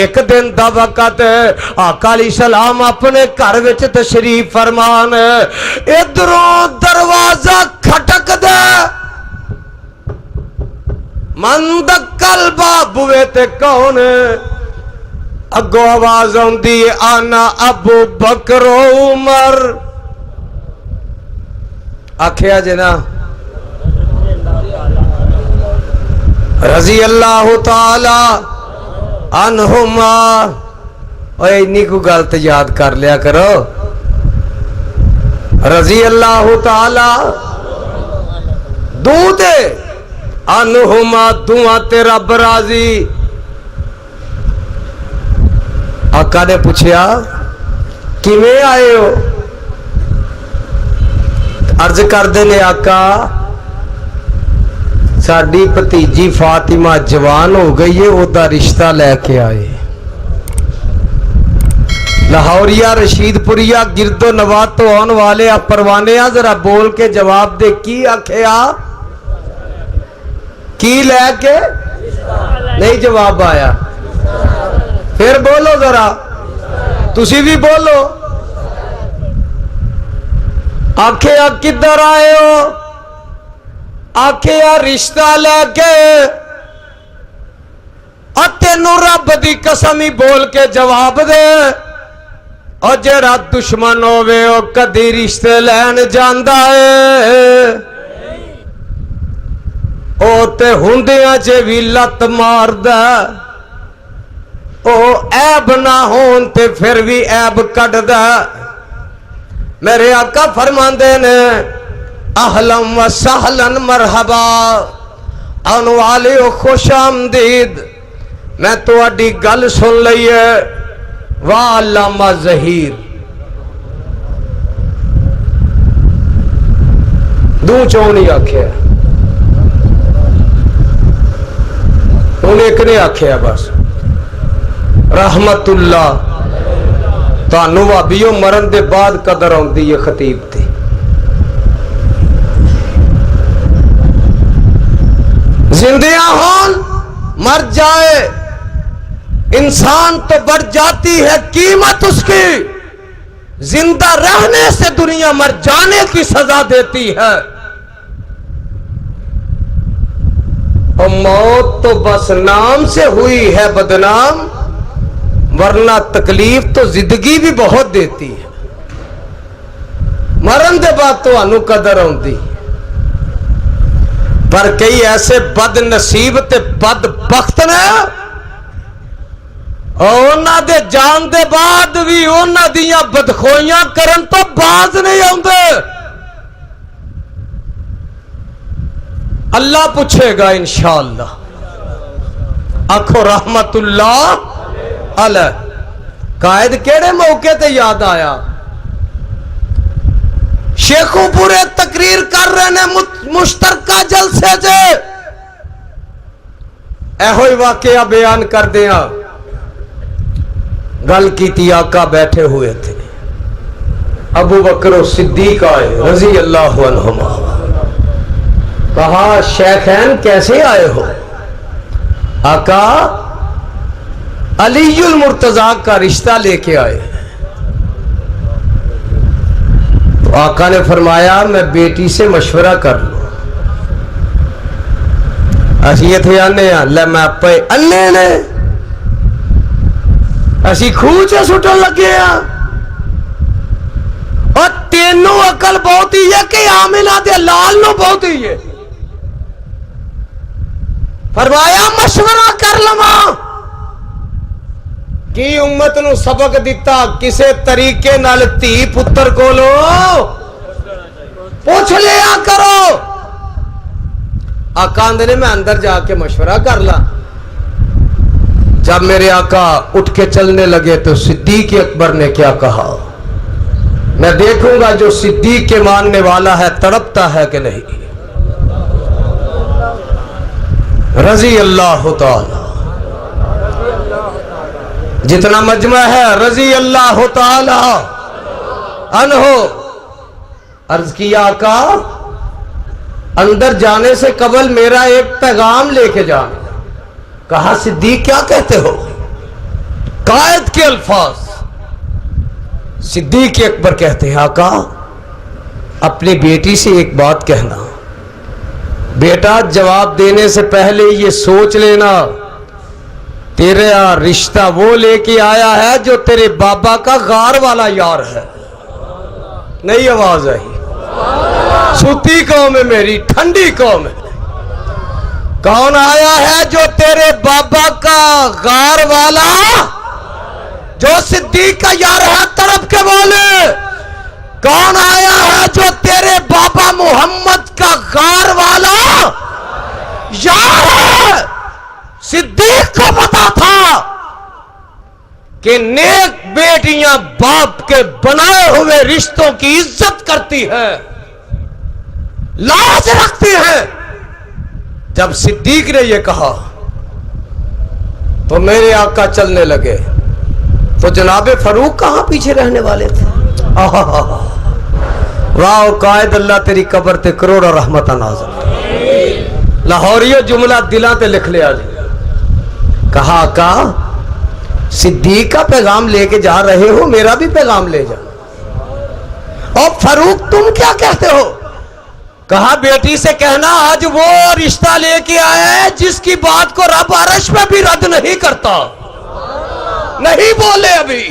ایک دن دا وقت آقا علیہ السلام اپنے گھر وچ تشریف فرمان، ادھروں دروازہ کھٹک دے، من دکل بابوے تے کون؟ اگو آواز آندی آنا ابو بکر و عمر۔ آکھیا جنا رضی اللہ تعالی عنہما۔ اوہ انی کو غلط یاد کر لیا کرو، رضی اللہ تعالی دو دے عنہما، دعا تے رب راضی۔ آقا نے پوچھیا کیویں آئے ہو؟ عرض کر دینے آقا ساڈی بھتیجی فاطمہ جوان ہو گئی ہے، وہ دا رشتہ لے کے آئے۔ لاہوریا رشید پوریا گرد و نواز تو آن والے پروانے ذرا بول کے جواب دے، کی آکھیا؟ کی لے کے؟ نہیں جواب آیا، پھر بولو ذرا، تسی بھی بولو۔ آکھیا کدھر آئے ہو؟ آکھیا رشتہ لے کے۔ تینوں رب دی قسم ہی بول کے جواب دے، اور جڑا دشمن ہووے او کدی رشتے لین جاندا ہے، او تے ہندیاں چ وی لت ماردا، او عیب نہ ہون تے پھر بھی عیب کڈدا۔ میرے آقا فرماندے نے اہلا و سہلا مرحبا، آن والے خوش آمدید، میں تو اڈی گل سن لئی ہے، واہ علامہ ظہیر دو چونی آکھیا، انہیں ایک نے آکھیا بس رحمت اللہ تانوں وابیو مرن دے بعد قدر آندی یہ خطیب تھی۔ زندیاں ہون مر جائے انسان تو بڑھ جاتی ہے قیمت اس کی، زندہ رہنے سے دنیا مر جانے کی سزا دیتی ہے۔ اور موت تو بس نام سے ہوئی ہے بدنام، ورنہ تکلیف تو زندگی بھی بہت دیتی ہے۔ مرن دے بعد تو انو قدر ہوندی، پر کئی ایسے بد نصیب تے بد بخت نے اونا دے جان دے بعد بھی اونا دیاں بدخویاں کرن تو باز نہیں ہوندے۔ اللہ پوچھے گا انشاءاللہ۔ آکھو رحمت اللہ علیہ۔ قائد کیڑے موقع تے یاد آیا؟ شیخوں پورے تقریر کر رہے نے مشترکہ جلسے سے، ایہوئی واقعہ بیان کر دیا۔ گل کی تھی، آقا بیٹھے ہوئے تھے، ابو بکر و صدیق آئے رضی اللہ عنہما، کہا شیخین کیسے آئے ہو؟ آقا علی المرتضیٰ کا رشتہ لے کے آئے۔ تو آقا نے فرمایا میں بیٹی سے مشورہ کر لوں۔ اسی یہ تھے آنے لے میں پہ انے نے اسی کھوچے سٹن لگے ہیں، اور تینوں عقل بہت ہی ہے کہ آمنہ دے لال نو بہت ہی ہے۔ فرمایا مشورہ کر لما کی امت نو سبق دیتا کسے طریقے نال تھی پتر کو لو پوچھ لیا کرو۔ آقا اندر میں اندر جا کے مشورہ کر لا۔ جب میرے آقا اٹھ کے چلنے لگے تو صدیق اکبر نے کیا کہا؟ میں دیکھوں گا جو صدیق کے ماننے والا ہے تڑپتا ہے کہ نہیں۔ رضی اللہ تعالی، جتنا مجمع ہے رضی اللہ تعالی عنہ۔ عرض کیا آقا اندر جانے سے قبل میرا ایک پیغام لے کے جانا۔ کہا صدیق کیا کہتے ہو؟ کے الفاظ صدیق اکبر کہتے ہیں آقا اپنی بیٹی سے ایک بات کہنا، بیٹا جواب دینے سے پہلے یہ سوچ لینا تیرا رشتہ وہ لے کے آیا ہے جو تیرے بابا کا غار والا یار ہے۔ نہیں آواز آئی؟ سوتی قوم ہے میری، ٹھنڈی قوم ہے۔ کون آیا ہے جو تیرے بابا کا غار والا، جو صدیق کا یار ہے؟ طرف کے بولے کون آیا ہے جو تیرے بابا محمد کا غار والا یار ہے؟ صدیق کو پتا تھا کہ نیک بیٹیاں باپ کے بنائے ہوئے رشتوں کی عزت کرتی ہے، لاج رکھتی ہے۔ جب صدیق نے یہ کہا تو میرے آقا چلنے لگے، تو جناب فاروق کہاں پیچھے رہنے والے تھے؟ واہ قائد اللہ تیری قبر تے کروڑا رحمت نازل۔ لاہوریو جملہ دلاں تے لکھ لیا جی۔ کہا آقا صدیق کا پیغام لے کے جا رہے ہو، میرا بھی پیغام لے جا۔ اور فاروق تم کیا کہتے ہو؟ کہا بیٹی سے کہنا آج وہ رشتہ لے کے آیا ہے جس کی بات کو رب عرش میں بھی رد نہیں کرتا۔ نہیں بولے ابھی؟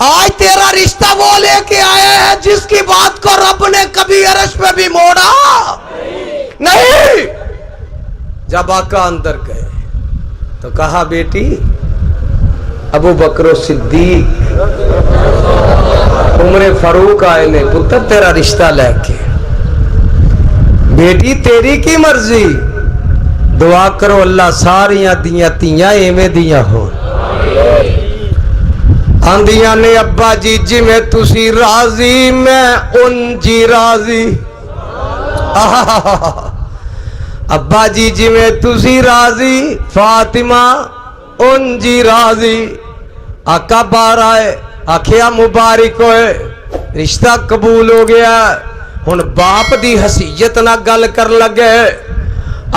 آج تیرا رشتہ وہ لے کے آیا ہے جس کی بات کو رب نے کبھی عرش میں بھی موڑا نہیں۔ جب آقا اندر گئے تو کہا بیٹی ابو بکر صدیق عمر فاروق آئے نے پتر تیرا رشتہ لے کے۔ بیٹی تیری کی مرضی، دعا کرو اللہ ساریاں دیاں تیاں ایویں دیاں ہو۔ آندیاں نے ابا جی جی میں تسی راضی میں ان جی راضی، ابا جی جی میں تسی راضی فاطمہ ان جی راضی۔ آقا بار آئے آکھیا مبارک ہوئے رشتہ قبول ہو گیا۔ ہن باپ دی حیثیت نہ گل کر لگے۔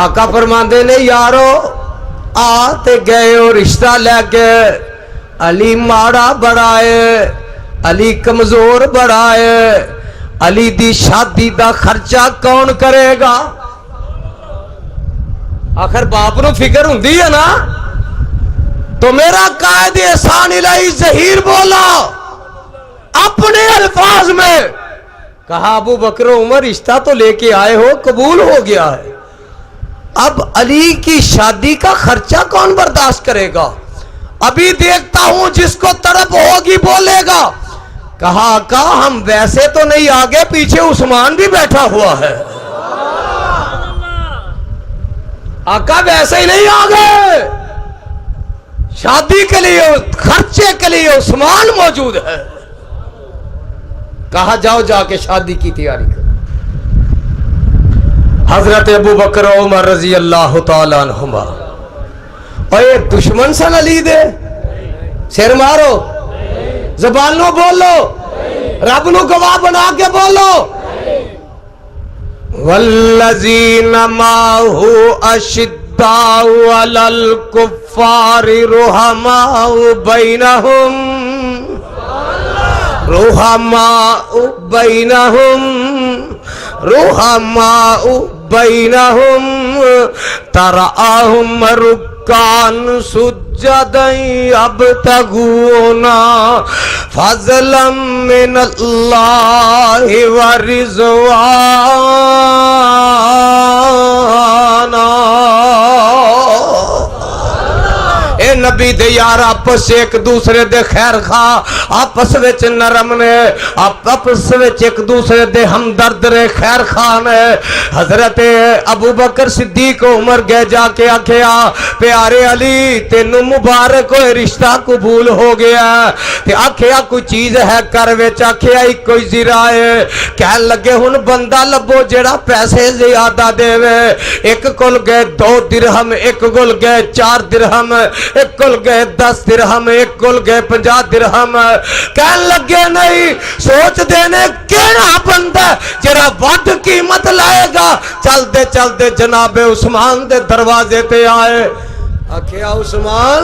آقا فرماندے نے یارو آتے گئے ہو رشتہ لے کے، علی ماڑا بڑا ہے، علی کمزور بڑا ہے، علی دی شادی دا خرچہ کون کرے گا؟ آخر باپ نو فکر ہوندی ہے نا۔ تو میرا قائد احسان الہی ظہیر بولا اپنے الفاظ میں، کہا ابو بکر عمر رشتہ تو لے کے آئے ہو، قبول ہو گیا ہے، اب علی کی شادی کا خرچہ کون برداشت کرے گا؟ ابھی دیکھتا ہوں جس کو طرف ہوگی بولے گا۔ کہا آقا ہم ویسے تو نہیں آگے، پیچھے عثمان بھی بیٹھا ہوا ہے۔ آقا ویسے ہی نہیں آگے، شادی کے لیے خرچے کے لیے عثمان موجود ہے۔ کہا جاؤ جا کے شادی کی تیاری کرو۔ حضرت ابو بکر عمر رضی اللہ تعالیٰ عنہما اے دشمن سن علی دے سر مارو، زبانوں بولو، رب نو گواہ بنا کے بولو۔ والذین معہ اشداء علی الکفار رحماء بینہم، رحماء بینہم، رحماء بینہم ترآہم رکعاً سجداً یبتغون فضلا من اللہ ورضوانا۔ اے نبی دے یار آپس ایک دوسرے دے خیر خواہ، آپس وچ نرم نے، آپس وچ ایک دوسرے دے ہمدرد نے، خیر خواہ نے۔ حضرت ابو بکر صدیق عمر گئے جا کے آکھیا پیارے علی تینوں مبارک ہوئے رشتہ قبول ہو گیا۔ تے آکھیا کوئی چیز ہے کر وچ؟ آکھیا ایک کوئی زیرہ ہے۔ کہن لگے ہن بندہ لبو جڑا پیسے زیادہ دے وے۔ ایک کول گئے 2 درہم، ایک کول گئے 4 درہم، ایک کل گئے 10 درہم، ایک کل گئے 50 درہم۔ کہن لگے نہیں سوچ دینے کیڑا بندہ جرا ود قیمت لائے گا۔ چل دے جناب عثمان دے دروازے تے آئے۔ آکھیا عثمان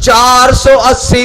480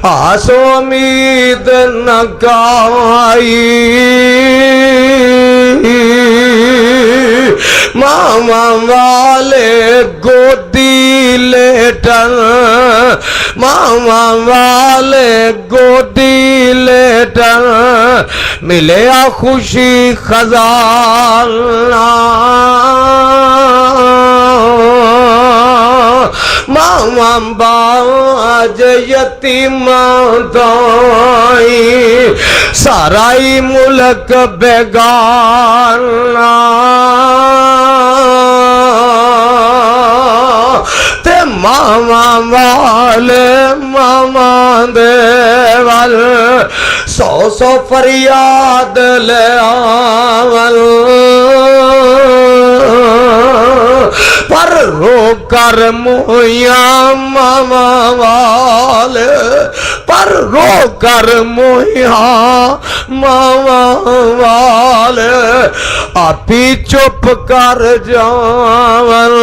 آس امید نہ کائی ماما والے گودی لیٹن ماما والے گودی لیٹن ملیا خوشی خزانہ ماما باج یتیماں دائی سارائی ملک بیگانہ تے ماما والے ماما دے وال سو سو فریاد لے آول پر رو کر موہیاں ماما والے پر رو کر موہیاں ماما والے آپ ہی چپ کر جاول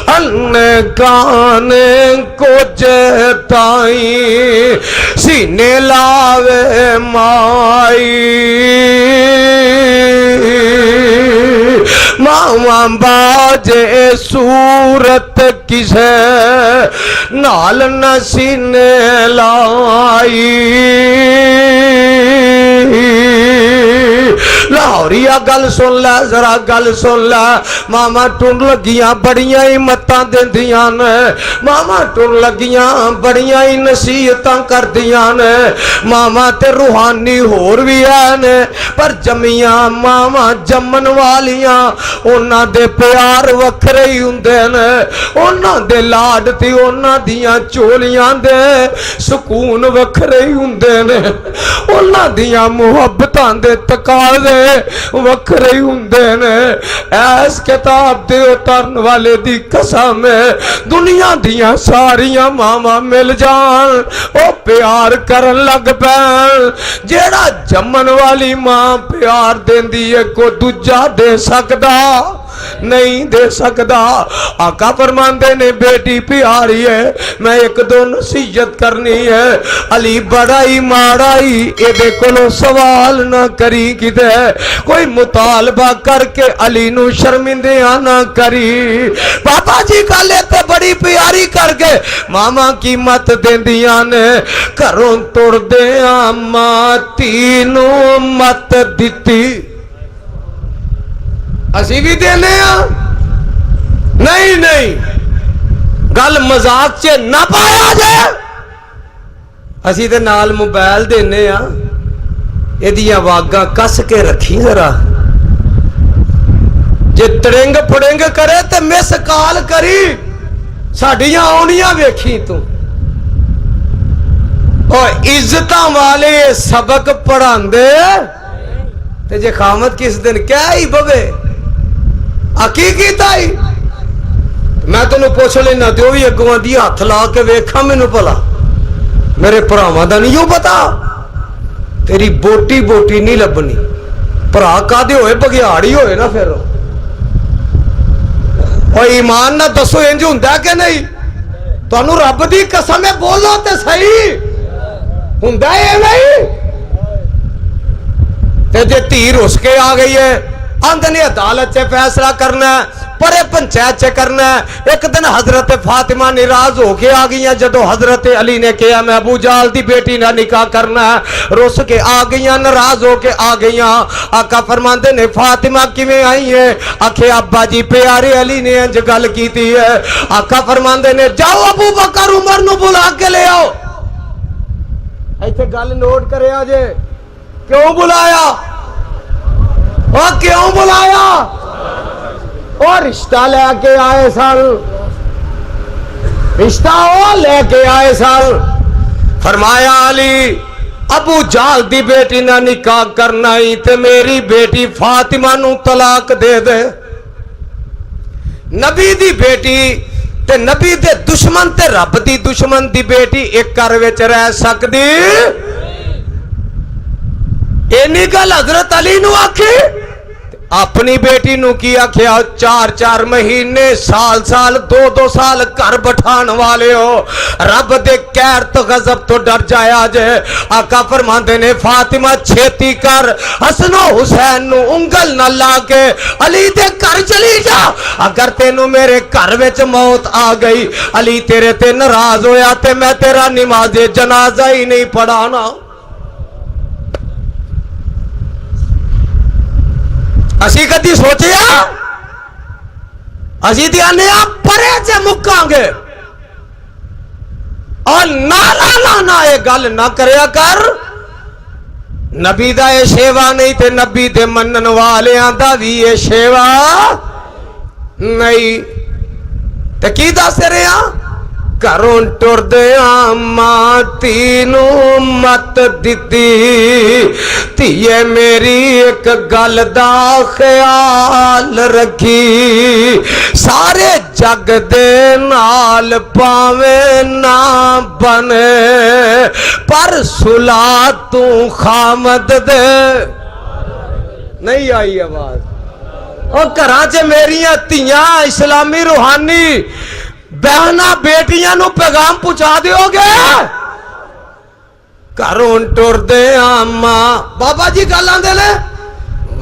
انے کانے کو جتائی سینے لاوے مائی ماما باجے صورت کسے نال نہ سینے لائی لاہوریا گل سن لے ذرا گل سن لے ماما ٹن لگیاں بڑیاں ہی متاں دیندیاں نے ماما ٹن لگیاں بڑیاں ہی نصیحتاں کردیاں نے ماما تے روحانی ہور بھی ہے نے پر جمیاں ماما جمن والیاں انہاں دے پیار وکھرے ہی ہوندے نے انہاں دے لاڈ تے انہاں دیاں چولیاں دے سکون وکھرے ہی ہوندے نے انہاں دیاں محبتاں دے تقاضے وکھرے ہوندے نے ایس کتاب دے اترن والے دی قسم دنیا دیاں ساریاں ماما مل جان او پیار کرن لگ پین جیڑا جمن والی ماں پیار دیندی ہے کو دوجا دے سکدا نہیں دے سکدا آقا فرماندے نے بیٹی پیاری ہے میں ایک دو نصیحت کرنی ہے علی بڑا ہی ماڑا ہی اے دے کولو سوال نہ کری کدے کوئی مطالبہ کر کے علی نو شرمندیاں نہ کری پاپا جی کالے تے بڑی پیاری کر کے ماما کی مت دیندیاں نے گھروں توڑ دیاں ماتی نو مت دیتی اسی بھی دینے ہیں نہیں نہیں گل مزاق چے نہ پایا جائے اسی تے نال موبائل دینے ہیں یہ دیا واگاں کس کے رکھی ذرا جے تڑنگ پڑنگ کرے تے مس کال کری ساڑیاں آنیاں ویکھی تو اور عزتاں والے سبق پڑھان دے تے جے خامت کس دن کیا ہی ببے حقیقی تائی میں تو پوچھ لینا تو بھی اگواں دی ہاتھ لا کے ویکھا میں پلا میرے پراواں دا نہیں پتا تیری بوٹی بوٹی نہیں لبنی پرا کادے ہوئے بگیاڑی ہوئے نا پھر اور ایمان نہ دسو انج ہوندا کہ نہیں تانوں رب دی قسم ہے بولو تے صحیح ہوندا ہے نہیں تے جے تیر اس کے آ گئی ہے آندھنی عدالت سے فیصلہ کرنا ہے پرے پنچایت سے کرنا ہے ایک دن حضرت فاطمہ ناراض ہو کے آ گئی ہیں جدو حضرت علی نے کہا میں ابو جال دی بیٹی نہ نکاح کرنا ہے روس کے آ گئی ہیں ناراض ہو کے آ گئی ہیں آقا فرماندے نے فاطمہ کیویں آئی ہیں آکھے ابا جی پیارے علی نے انج گل کیتی ہے آقا فرماندے نے جاؤ ابو بکر عمر نو بلا کے لے آؤ ایتھے گل نوٹ کرے آجے کیوں بلایا اور کیوں بلایا اور رشتہ لے کے آئے سال رشتہ وہ لے کے آئے سال فرمایا علی ابو جال دی بیٹی نہ نکاح کرنا ہی تے میری بیٹی فاطمہ نو طلاق دے دے نبی دی بیٹی تے نبی دے دشمن تے رب دی دشمن دی بیٹی ایک گھر وچ رہ سکدی اینی گل حضرت علی نو آکھی اپنی بیٹی نو کیا کیا 4 مہینے سال 2 سال گھر بٹھان والے ہو رب دے قہر تو غضب تو ڈر جایا جے آقا فرماندے نے فاطمہ چھیتی کر حسن و حسین نو انگل نہ لا کے علی دے گھر چلی جا اگر تینو میرے گھر وچ موت آ گئی علی تیرے تے ناراض ہویا تے میں تیرا نماز جنازہ ہی نہیں پڑھانا اسی کدی سوچیا اسی دیانے آپ پرے سے مکاں گے اور نا اے گل نہ کریا کر نبی دا اے شیوا نہیں تے نبی دے منن والیاں دا بھی اے شیوا نہیں تے کی دس رہے ہیں گھروں ٹر دیاں ماں تینو مت دتی تیے میری ایک گل دا خیال رکھی سارے جگ دے نال پاویں نہ بنے پر صلح تو خامد دے نہیں آئی آواز اور گھراں چ میریاں تیاں اسلامی روحانی بہنا بیٹیاں نو پیغام پہنچا دیو گے گھروں ٹر دیاں ماں بابا جی گلاں دے لے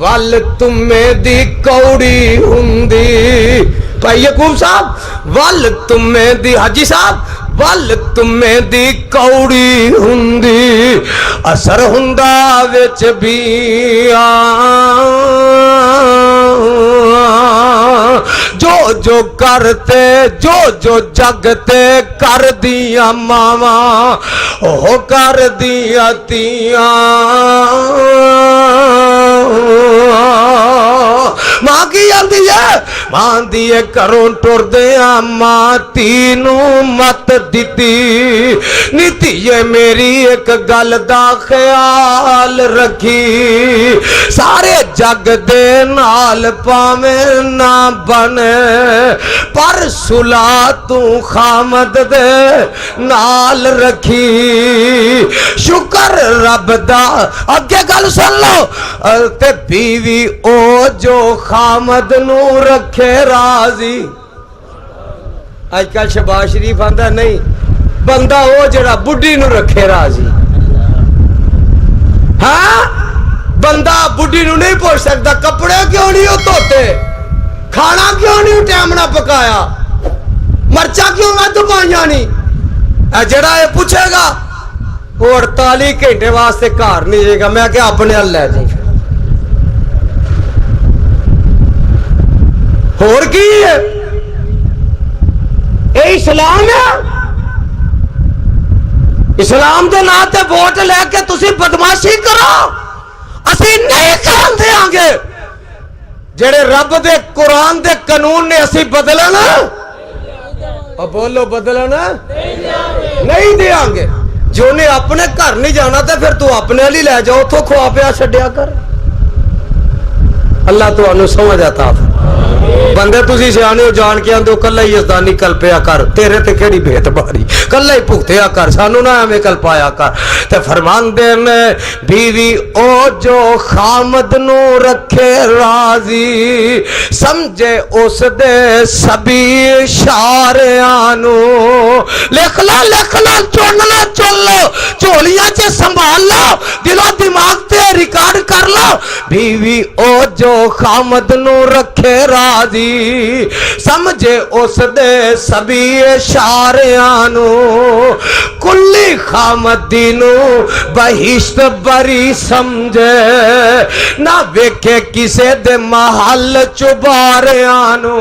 ول تمہیں دی کوڑی ہوندی بھائی یعقوب صاحب ول تمہیں دی حاجی صاحب ول تمہیں دی کوڑی ہوندی اثر ہوندا وچ بھی جو کرتے جو جگتے کر دیا ماما او کر دیا تیاں ماں کی آندی ہے ماں دیئے کروں ٹر دیا ماں تینو مت دیتی نیتی یہ میری ایک گل دا خیال رکھی سارے جگ دے نال پاویں نہ بنے پر صلح تو خامد دے نال رکھی شکر رب دا اگے گل سن لو تے بیوی او جو خامد نو رکھے راضی آج کل شباز شریف آندہ نہیں بندہ او جڑا بڈی نو رکھے راضی ہاں بندہ بڈی نو نہیں پوچھ سکتا کپڑے کیوں نہیں ہو توتے کھانا کیوں نہیں ٹائم نہ پکایا مرچا کیوں میں دبائیاں نہیں جڑا یہ پوچھے گا وہ 48 گھنٹے واسطے گھر نہیں جائے گا میں کہ اپنے ہل لے جائیں اور کی ہے اے اسلام ہے اسلام دے نا تے ووٹ لے کے تسی بدماشی کرو اسی نہیں کرن دیاں گے جڑے رب دے قرآن دے قانون نے اسی بدلنا اور بولو بدلنا نہیں دیاں گے جو نے اپنے گھر نہیں جانا تے پھر تو اپنے لی لے جاؤ تو کھوا پیا چھڈیا کر اللہ تو انو سمجھ آتا بندے تسی سیانے ہو جان کے آندے ہو کلہ ہی ازدانی کل پیا کر تیرے تے کیڑی بھیت باری کلہ ہی پوکھتیا کر سانو نہ ہمیں کل پایا کر تے فرمان دے میں بیوی او جو خامد نو رکھے راضی سمجھے اس دے سبھی اشاریانو لکھنا چوننا چون لو چولیاں چے سنبھال لو دلو دماغ تے ریکارڈ کر لو بیوی او جو خامد نو رکھے راضی سمجھے اس دے سبھی اشاریانو کلی خامدی نو بہشت بری سمجھے نہ ویکھے کسے دے محل چباریانو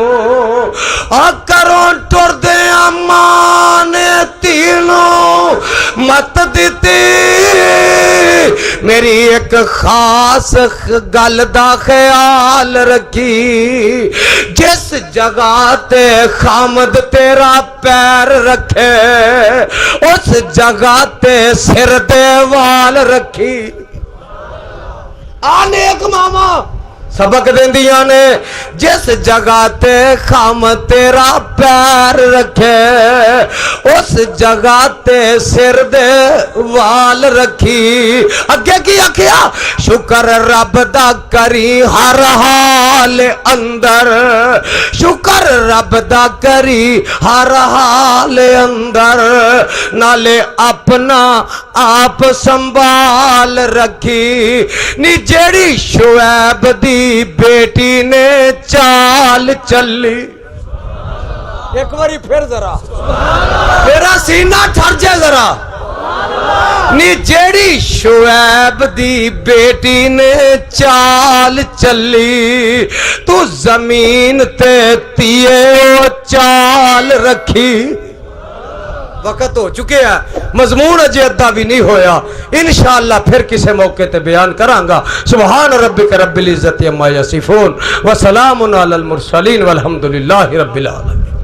کروں ٹر دے امانے تینوں مت دیتی میری ایک خاص گل دا خیال رکھی جس جگہ تے خامد تیرا پیر رکھے اس جگہ تے سر دے وال رکھی آنے ایک ماما سبق دیندیاں نے جس جگہ تے خام تیرا پیر رکھے اس جگہ تے سر دے وال رکھی اگے کی آکھیا شکر رب دا کری ہر حال اندر شکر رب دا کری ہر حال اندر نالے اپنا آپ سنبھال رکھی نی جیڑی شعیب دی بیٹی نے چال چلی ایک باری پھر ذرا میرا سینہ ٹھر جائے ذرا نی جیڑی شعیب دی بیٹی نے چال چلی تو زمین تے تیے چال رکھی وقت ہو چکے ہیں مضمون اجے ادھا بھی نہیں ہویا انشاءاللہ پھر کسے موقع تے بیان کرانگا سبحان ربک رب العزت عما یصفون وسلام علی المرسلین والحمدللہ رب العالمین